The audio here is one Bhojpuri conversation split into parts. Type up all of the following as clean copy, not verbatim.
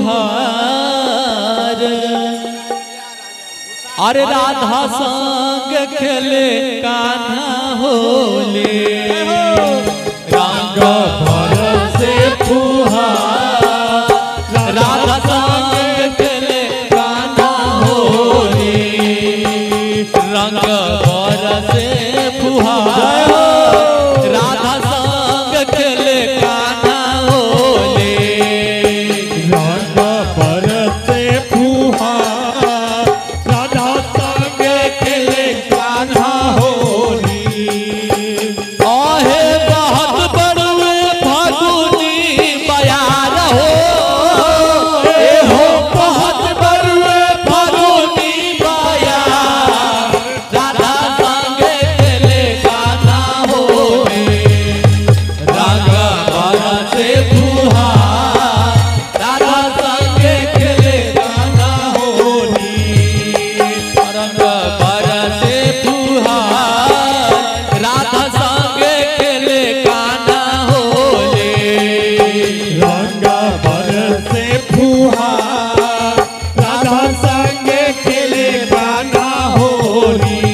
फुहार अरे राधा संग खेले कान्हा होले रंग बरसे फुहार राधा संग खेले कान्हा होले रंग बरसे फुहार राधा संग खेले कान्हा होले रंग बरसे फुहार राधा संग खेले कान्हा होली आहे बहुत बड़ुए फागुनी बयार हो ए हो बहुत बड़ुए फागुनी बयार राधा संग खेले कान्हा होले रंग बरसे फुहार राधा संग खेले कान्हा होली रंग बरसे फुहार राधा संग खेले कान्हा होले रंग बरसे फुहार राधा संग खेले कान्हा होली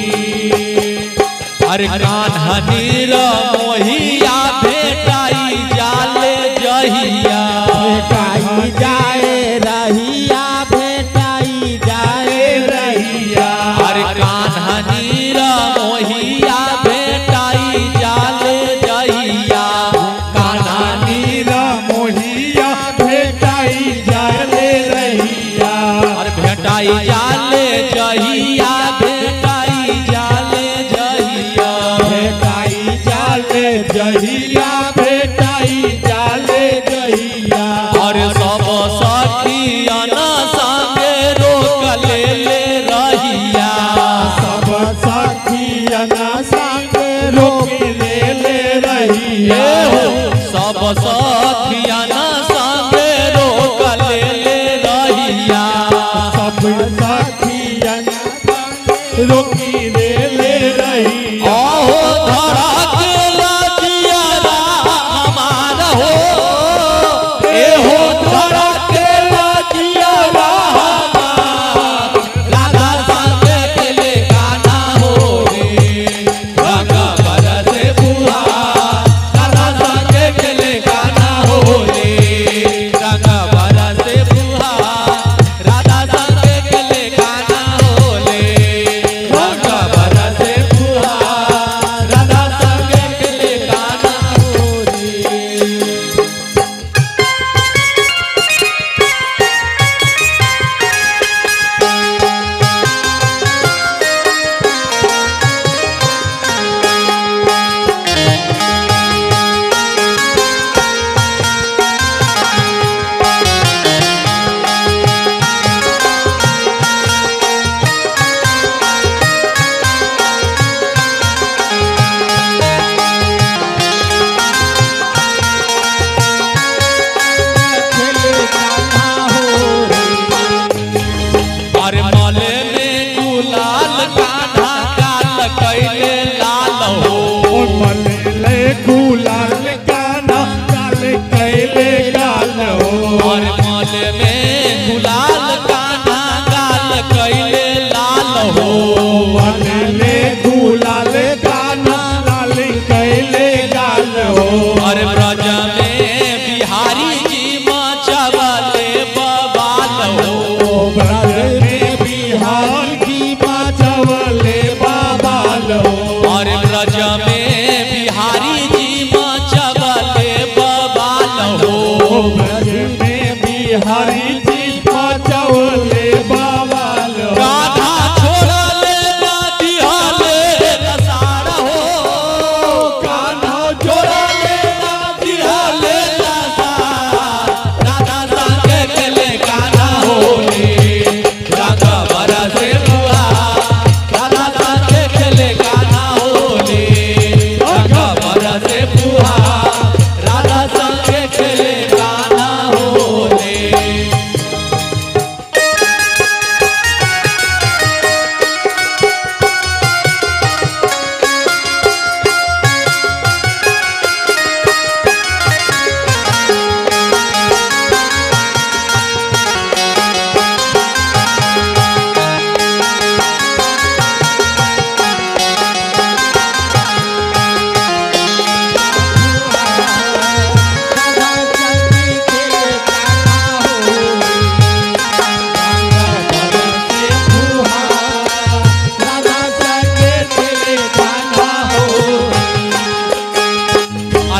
अरे कान्हा नीर मोहिया भेटाई जाले जहिया भेटाई जाए रहिया भेटाई जाए रहिया अरे कान्हा नीर मोहिया भेटाई जाले जहिया कान्हा नीर मोहिया भेटाई जाले रहिया अरे भेटाई जाले जहिया भेटाई जाले जहिया भेटाई जाले जहिया भेटाई जाले जहिया और सब सखियन संगे रोक ले रहिया सब सखियन संग रोक ले रहिया ए हो सब सखियन संगे रोक ले रहिया सब सखियन संग रोक ले रहिया आहो धरा के लजियारा हमार हो ए हो धरा के लजियारा हमार राधा संग खेले कान्हा होले रंग बरसे फुहार राधा संग खेले कान्हा होले रंग बरसे फुहार राधा संग खेले कान्हा होले रंग बरसे फुहार राधा संग खेले कान्हा होले खेले कान्हा होली अरे मले में गुलाल कान्हा गाल कैले लाल हो और मले गुलाल कान्हा काल कैले गाल हो और मले में गुलाल कान्हा गाल कैले लाल हो मले गुलाल कान्हा लाल कैले गाल हो और ब्रज में बिहारी जी मचवले बवाल हो ब्रज में बिहार की बाचवले बाबाल हो और ब्रज में बिहारी जी मचवले बवाल हो ब्रज में बिहारी जी बाचवले बाबाल हो कान्हा छोड़ले ना दिहले रसार हो कान्हा जोड़ले ना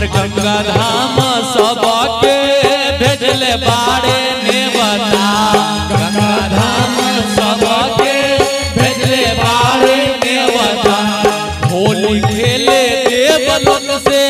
हर गंगा धाम सबके भेजले बाड़े नेवता, गंगा धाम सबके भेजले बाड़े नेवता। होली खेले देवलोक से